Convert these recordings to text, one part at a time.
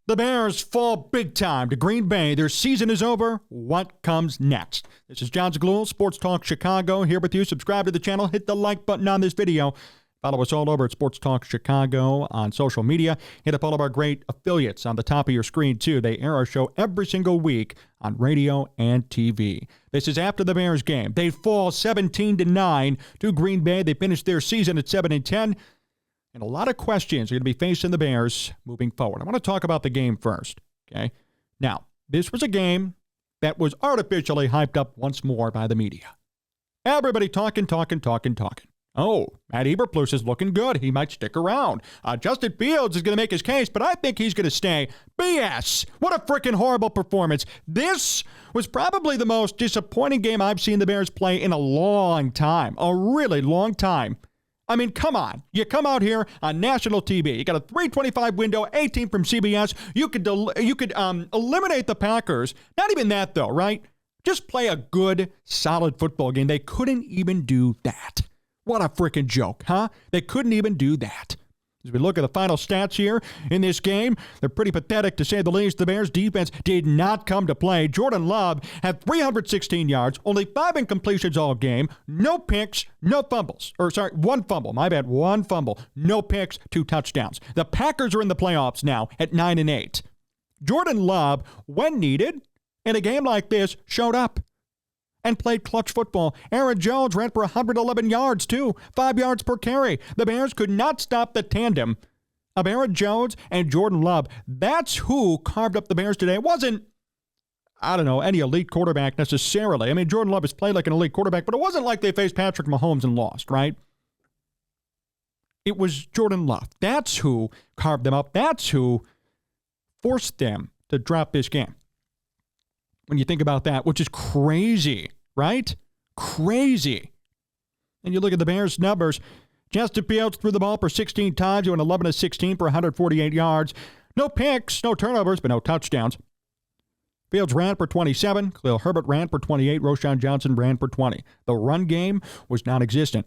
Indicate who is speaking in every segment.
Speaker 1: The Bears fall big time to Green Bay. Their season is over. What comes next? This is Jon Zaghloul, Sports Talk Chicago, here with you. Subscribe to the channel. Hit the like button on this video. Follow us all over at Sports Talk Chicago on social media. Hit up all of our great affiliates on the top of your screen, too. They air our show every single week on radio and TV. This is after the Bears game. They fall 17-9 to Green Bay. They finished their season at 7-10. And a lot of questions are going to be facing the Bears moving forward. I want to talk about the game first, okay? Now, this was a game that was artificially hyped up once more by the media. Everybody talking. Oh, Matt Eberflus is looking good. He might stick around. Justin Fields is going to make his case, but I think he's going to stay. BS! What a freaking horrible performance. This was probably the most disappointing game I've seen the Bears play in a long time. A really long time. I mean, come on. You come out here on national TV. You got a 325 window, 18 from CBS. You could eliminate the Packers. Not even that, though, right? Just play a good, solid football game. They couldn't even do that. What a freaking joke, huh? They couldn't even do that. As we look at the final stats here in this game, they're pretty pathetic to say the least. The Bears defense did not come to play. Jordan Love had 316 yards, only 5 incompletions all game, no picks, no fumbles. One fumble. My bad, one fumble. No picks, 2 touchdowns. The Packers are in the playoffs now at 9-8. Jordan Love, when needed, in a game like this, showed up and played clutch football. Aaron Jones ran for 111 yards, too. 5 yards per carry. The Bears could not stop the tandem of Aaron Jones and Jordan Love. That's who carved up the Bears today. It wasn't, any elite quarterback necessarily. I mean, Jordan Love has played like an elite quarterback, but it wasn't like they faced Patrick Mahomes and lost, right? It was Jordan Love. That's who carved them up. That's who forced them to drop this game. When you think about that, which is crazy, right? Crazy. And you look at the Bears' numbers. Justin Fields threw the ball for 16 times. He went 11 of 16 for 148 yards. No picks, no turnovers, but no touchdowns. Fields ran for 27. Khalil Herbert ran for 28. Roschon Johnson ran for 20. The run game was non-existent.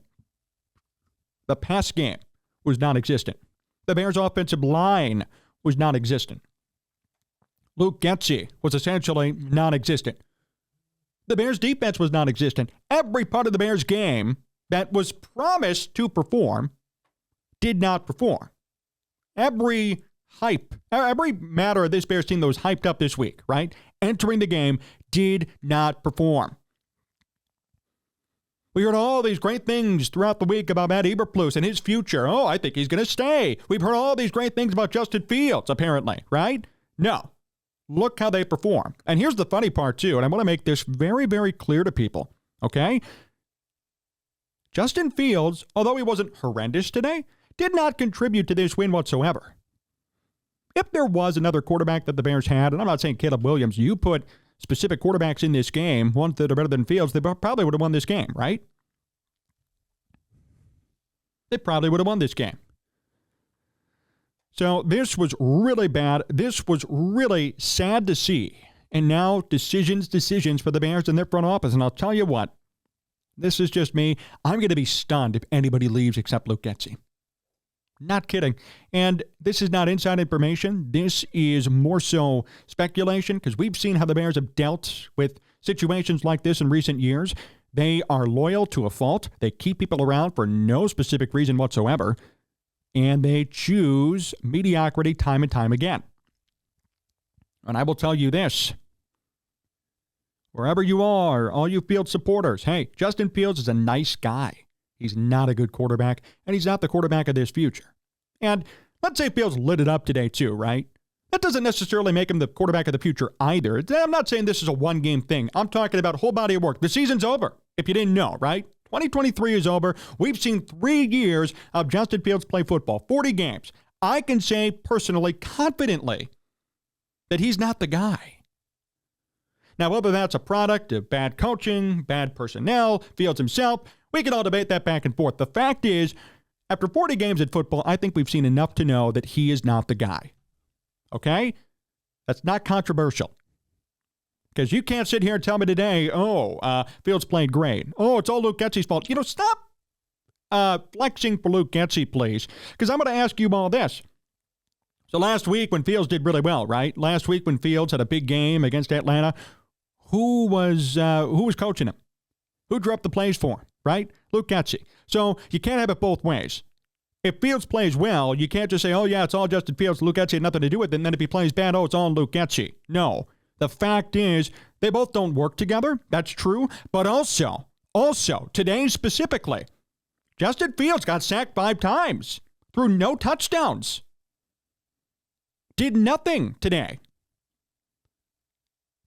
Speaker 1: The pass game was non-existent. The Bears' offensive line was non-existent. Luke Getsy was essentially non-existent. The Bears' defense was non-existent. Every part of the Bears' game that was promised to perform did not perform. Every matter of this Bears team that was hyped up this week, right, entering the game, did not perform. We heard all these great things throughout the week about Matt Eberflus and his future. Oh, I think he's going to stay. We've heard all these great things about Justin Fields, apparently, right? No. Look how they perform. And here's the funny part, too, and I want to make this very, very clear to people, okay? Justin Fields, although he wasn't horrendous today, did not contribute to this win whatsoever. If there was another quarterback that the Bears had, and I'm not saying Caleb Williams, you put specific quarterbacks in this game, ones that are better than Fields, they probably would have won this game, right? They probably would have won this game. So this was really bad. This was really sad to see. And now decisions for the Bears and their front office. And I'll tell you what, this is just me. I'm going to be stunned if anybody leaves except Luke Getsy. Not kidding. And this is not inside information. This is more so speculation because we've seen how the Bears have dealt with situations like this in recent years. They are loyal to a fault. They keep people around for no specific reason whatsoever. And they choose mediocrity time and time again. And I will tell you this. Wherever you are, all you Fields supporters, hey, Justin Fields is a nice guy. He's not a good quarterback, and he's not the quarterback of this future. And let's say Fields lit it up today too, right? That doesn't necessarily make him the quarterback of the future either. I'm not saying this is a one-game thing. I'm talking about a whole body of work. The season's over, if you didn't know, right? 2023 is over. We've seen 3 years of Justin Fields play football, 40 games. I can say personally, confidently, that he's not the guy. Now, whether that's a product of bad coaching, bad personnel, Fields himself, we can all debate that back and forth. The fact is, after 40 games in football, I think we've seen enough to know that he is not the guy. Okay? That's not controversial. Because you can't sit here and tell me today, Fields played great. Oh, it's all Luke Getsy's fault. Stop flexing for Luke Getsy, please. Because I'm going to ask you all this. So last week when Fields did really well, right? Last week when Fields had a big game against Atlanta, who was coaching him? Who drew up the plays for him, right? Luke Getsy. So you can't have it both ways. If Fields plays well, you can't just say, oh, yeah, it's all Justin Fields. Luke Getsy had nothing to do with it. And then if he plays bad, oh, it's all Luke Getsy. No. The fact is, they both don't work together. That's true. But also, today specifically, Justin Fields got sacked 5 times, threw no touchdowns, did nothing today.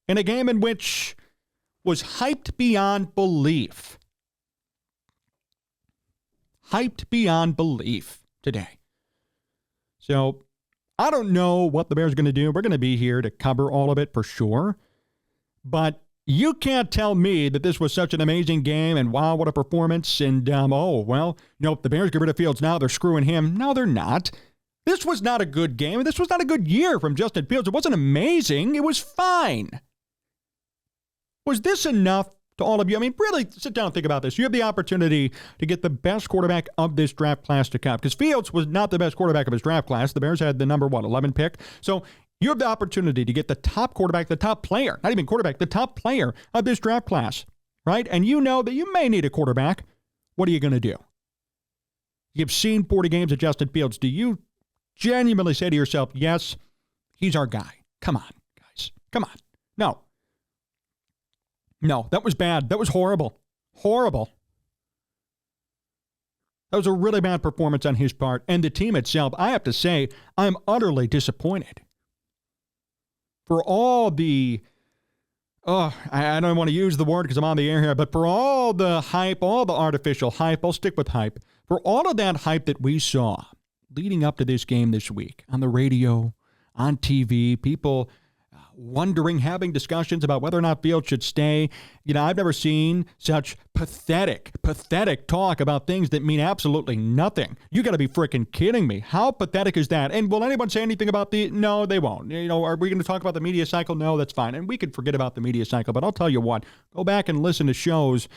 Speaker 1: In a game in which was hyped beyond belief. Hyped beyond belief today. So, I don't know what the Bears are going to do. We're going to be here to cover all of it for sure. But you can't tell me that this was such an amazing game and wow, what a performance. And, the Bears get rid of Fields now. They're screwing him. No, they're not. This was not a good game. This was not a good year from Justin Fields. It wasn't amazing. It was fine. Was this enough to all of you? I mean, really sit down and think about this. You have the opportunity to get the best quarterback of this draft class to come. Because Fields was not the best quarterback of his draft class. The Bears had the number, 11 pick. So you have the opportunity to get the top quarterback, the top player, not even quarterback, the top player of this draft class, right? And you know that you may need a quarterback. What are you going to do? You've seen 40 games of Justin Fields. Do you genuinely say to yourself, yes, he's our guy? Come on, guys. Come on. No, that was bad. That was horrible. Horrible. That was a really bad performance on his part. And the team itself, I have to say, I'm utterly disappointed. For all the, I don't want to use the word because I'm on the air here, but for all the hype, all the artificial hype, I'll stick with hype. For all of that hype that we saw leading up to this game this week, on the radio, on TV, people wondering, having discussions about whether or not Fields should stay. You know, I've never seen such pathetic talk about things that mean absolutely nothing. You got to be freaking kidding me. How pathetic is that? And will anyone say anything about no, they won't. You know, are we going to talk about the media cycle? No, that's fine. And we can forget about the media cycle, but I'll tell you what, go back and listen to shows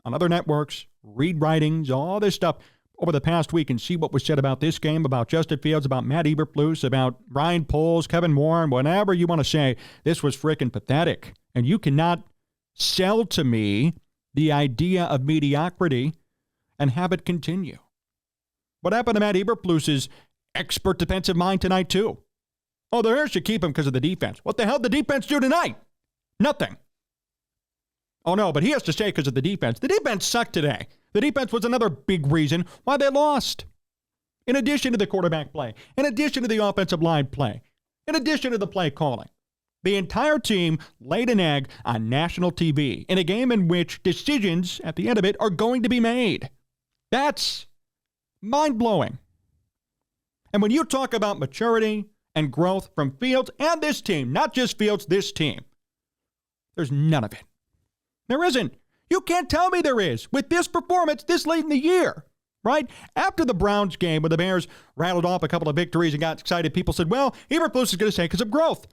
Speaker 1: on other networks, read writings, all this stuff over the past week and see what was said about this game, about Justin Fields, about Matt Eberflus, about Ryan Poles, Kevin Warren, whatever you want to say. This was freaking pathetic. And you cannot sell to me the idea of mediocrity and have it continue. What happened to Matt Eberflus's expert defensive mind tonight, too? Oh, the Bears should keep him because of the defense. What the hell did the defense do tonight? Nothing. Oh, no, but he has to stay because of the defense. The defense sucked today. The defense was another big reason why they lost. In addition to the quarterback play, in addition to the offensive line play, in addition to the play calling, the entire team laid an egg on national TV in a game in which decisions at the end of it are going to be made. That's mind-blowing. And when you talk about maturity and growth from Fields and this team, not just Fields, this team, there's none of it. There isn't. You can't tell me there is with this performance this late in the year, right? After the Browns game, when the Bears rattled off a couple of victories and got excited, people said, well, Eberflus is going to say because of growth.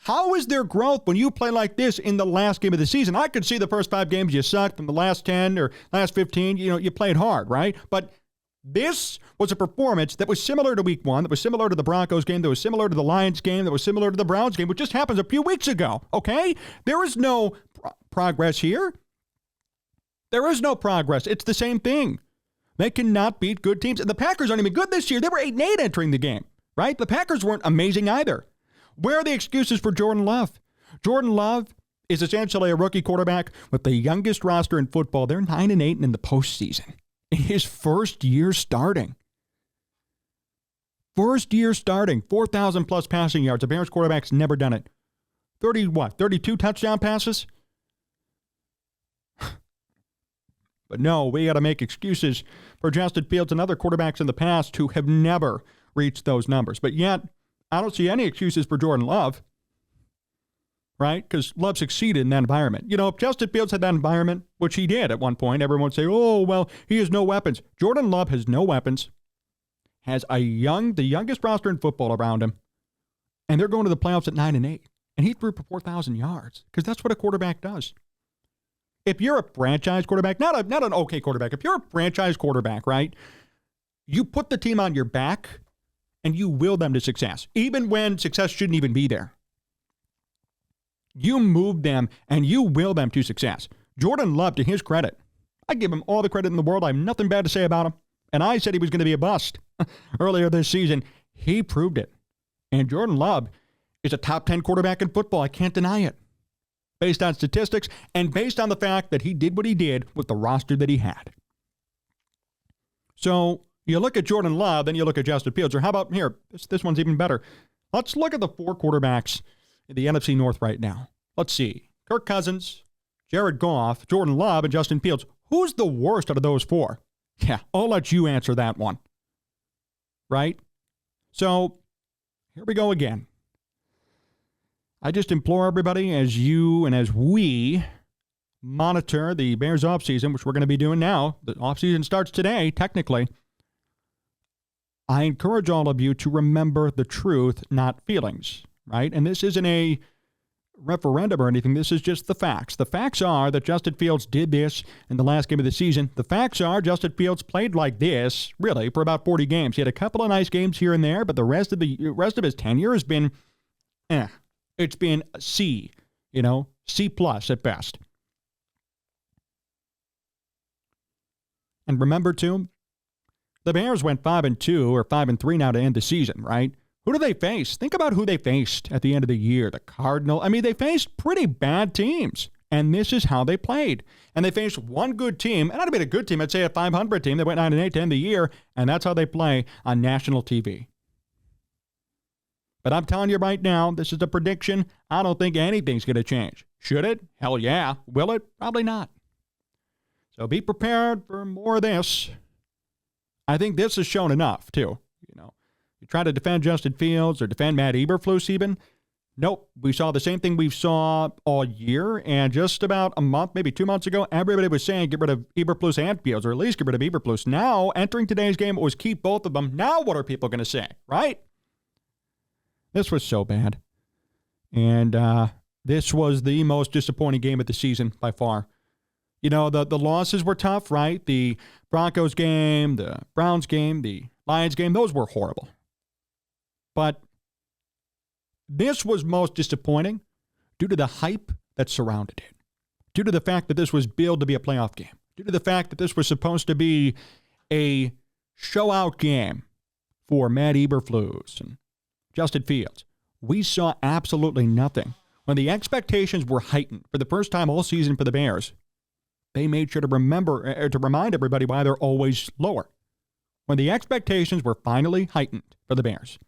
Speaker 1: How is there growth when you play like this in the last game of the season? I could see the first 5 games you sucked, from the last 10 or last 15, you played hard, right? But this was a performance that was similar to week 1, that was similar to the Broncos game, that was similar to the Lions game, that was similar to the Browns game, which just happened a few weeks ago, okay? There is no progress here. There is no progress. It's the same thing. They cannot beat good teams. And the Packers aren't even good this year. They were 8-8 entering the game, right? The Packers weren't amazing either. Where are the excuses for Jordan Love? Jordan Love is essentially a rookie quarterback with the youngest roster in football. They're 9-8 in the postseason. In his first year starting. 4,000 plus passing yards. The Bears quarterback's never done it. 32 touchdown passes? But no, we got to make excuses for Justin Fields and other quarterbacks in the past who have never reached those numbers. But yet, I don't see any excuses for Jordan Love, right? Because Love succeeded in that environment. You know, if Justin Fields had that environment, which he did at one point, everyone would say, oh, well, he has no weapons. Jordan Love has no weapons, has the youngest roster in football around him, and they're going to the playoffs at 9-8. And he threw for 4,000 yards because that's what a quarterback does. If you're a franchise quarterback, not an okay quarterback, if you're a franchise quarterback, right, you put the team on your back and you will them to success, even when success shouldn't even be there. You move them and you will them to success. Jordan Love, to his credit, I give him all the credit in the world. I have nothing bad to say about him. And I said he was going to be a bust earlier this season. He proved it. And Jordan Love is a top 10 quarterback in football. I can't deny it. Based on statistics and based on the fact that he did what he did with the roster that he had. So you look at Jordan Love, then you look at Justin Fields. Or how about here? This one's even better. Let's look at the 4 quarterbacks in the NFC North right now. Let's see. Kirk Cousins, Jared Goff, Jordan Love, and Justin Fields. Who's the worst out of those 4? Yeah, I'll let you answer that one. Right? So here we go again. I just implore everybody, as you and as we monitor the Bears offseason, which we're going to be doing now. The offseason starts today, technically. I encourage all of you to remember the truth, not feelings, right? And this isn't a referendum or anything. This is just the facts. The facts are that Justin Fields did this in the last game of the season. The facts are Justin Fields played like this, really, for about 40 games. He had a couple of nice games here and there, but the rest of his tenure has been, it's been C, C plus at best. And remember, too, the Bears went 5-2 or 5-3 now to end the season, right? Who do they face? Think about who they faced at the end of the year. The Cardinals. I mean, they faced pretty bad teams, and this is how they played. And they faced one good team, and not even a good team, I'd say a 500 team that went 9-8 to end the year, and that's how they play on national TV. But I'm telling you right now, this is a prediction. I don't think anything's going to change. Should it? Hell yeah. Will it? Probably not. So be prepared for more of this. I think this has shown enough, too. You try to defend Justin Fields or defend Matt Eberflus even. Nope. We saw the same thing we saw all year. And just about a month, maybe 2 months ago, everybody was saying get rid of Eberflus and Fields, or at least get rid of Eberflus. Now, entering today's game, it was keep both of them. Now what are people going to say, right? This was so bad. And this was the most disappointing game of the season by far. The losses were tough, right? The Broncos game, the Browns game, the Lions game, those were horrible. But this was most disappointing due to the hype that surrounded it, due to the fact that this was billed to be a playoff game, due to the fact that this was supposed to be a show-out game for Matt Eberflus and Justin Fields. We saw absolutely nothing. When the expectations were heightened for the first time all season for the Bears, they made sure to remind everybody why they're always lower. When the expectations were finally heightened for the Bears,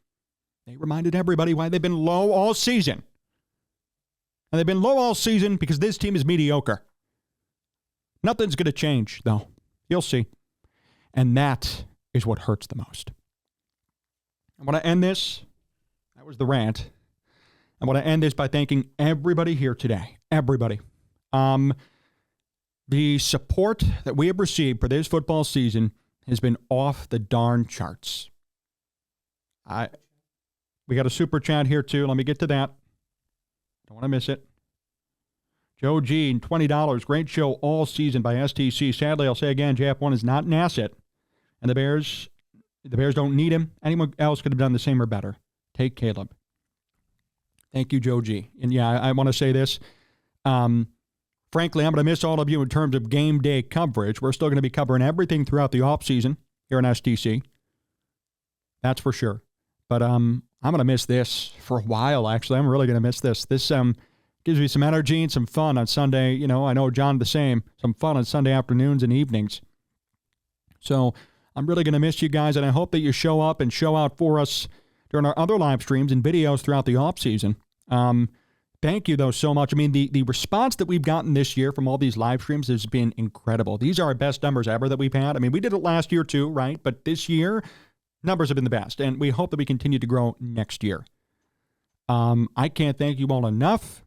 Speaker 1: they reminded everybody why they've been low all season. And they've been low all season because this team is mediocre. Nothing's going to change, though. You'll see. And that is what hurts the most. I want to end this. That was the rant. I want to end this by thanking everybody here today. Everybody. The support that we have received for this football season has been off the darn charts. We got a super chat here, too. Let me get to that. Don't want to miss it. Joe G, $20. Great show all season by STC. Sadly, I'll say again, JF1 is not an asset. And the Bears don't need him. Anyone else could have done the same or better. Take Caleb. Thank you, Joe G. And yeah, I want to say this. Frankly, I'm going to miss all of you in terms of game day coverage. We're still going to be covering everything throughout the offseason here in STC. That's for sure. But I'm going to miss this for a while, actually. I'm really going to miss this. This gives me some energy and some fun on Sunday. I know John the same. Some fun on Sunday afternoons and evenings. So I'm really going to miss you guys, and I hope that you show up and show out for us during our other live streams and videos throughout the offseason. Thank you, though, so much. I mean, the response that we've gotten this year from all these live streams has been incredible. These are our best numbers ever that we've had. I mean, we did it last year, too, right? But this year, numbers have been the best, and we hope that we continue to grow next year. I can't thank you all enough.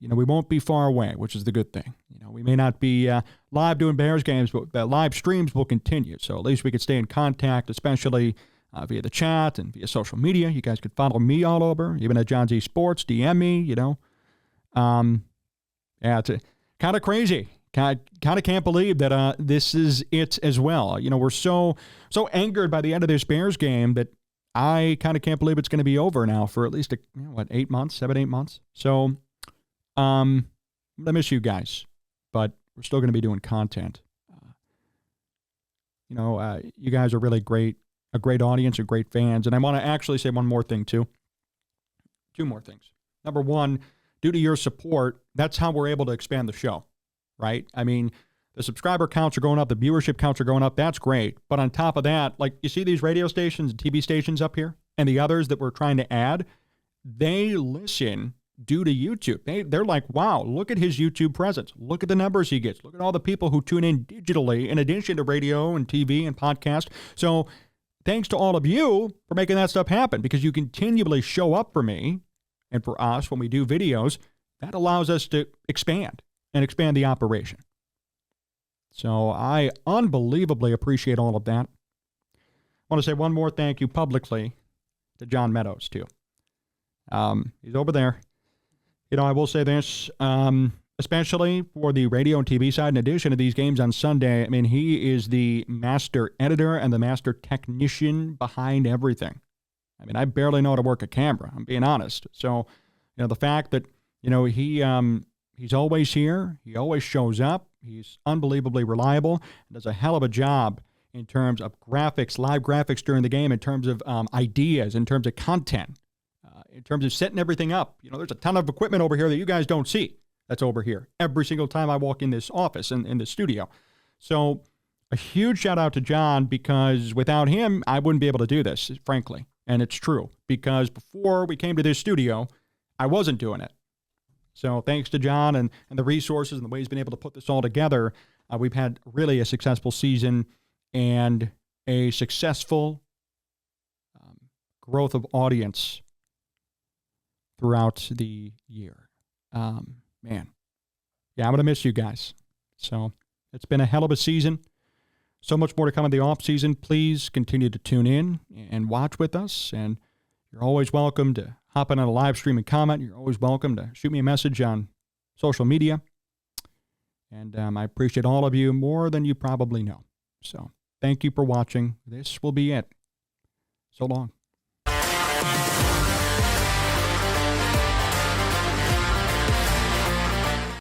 Speaker 1: We won't be far away, which is the good thing. We may not be live doing Bears games, but the live streams will continue. So at least we could stay in contact, especially via the chat and via social media. You guys could follow me all over, even at John Z Sports, DM me, Yeah, it's kind of crazy. Kind of can't believe that this is it as well. We're so angered by the end of this Bears game that I kind of can't believe it's going to be over now for at least, 8 months, 7, 8 months. So I miss you guys, but we're still going to be doing content. You guys are really great, a great audience, and great fans. And I want to actually say one more thing, too. 2 more things. Number one, due to your support, that's how we're able to expand the show, right? I mean, the subscriber counts are going up, the viewership counts are going up. That's great. But on top of that, like you see these radio stations and TV stations up here and the others that we're trying to add, they listen due to YouTube. They're like, wow, look at his YouTube presence. Look at the numbers he gets. Look at all the people who tune in digitally in addition to radio and TV and podcast. So thanks to all of you for making that stuff happen, because you continually show up for me and for us when we do videos. That allows us to expand the operation. So I unbelievably appreciate all of that. I want to say one more thank you publicly to John Meadows, too. He's over there. I will say this, especially for the radio and TV side, in addition to these games on Sunday, I mean, he is the master editor and the master technician behind everything. I mean, I barely know how to work a camera, I'm being honest. So, the fact that, he's always here, he always shows up, he's unbelievably reliable, and does a hell of a job in terms of graphics, live graphics during the game, in terms of ideas, in terms of content. In terms of setting everything up. There's a ton of equipment over here that you guys don't see that's over here every single time I walk in this office and in the studio. So a huge shout out to John, because without him, I wouldn't be able to do this, frankly. And it's true, because before we came to this studio, I wasn't doing it. So thanks to John and the resources and the way he's been able to put this all together, we've had really a successful season and a successful growth of audience throughout the year. Man. Yeah, I'm going to miss you guys. So it's been a hell of a season. So much more to come in the off season. Please continue to tune in and watch with us. And you're always welcome to hop in on a live stream and comment. You're always welcome to shoot me a message on social media. And I appreciate all of you more than you probably know. So thank you for watching. This will be it. So long.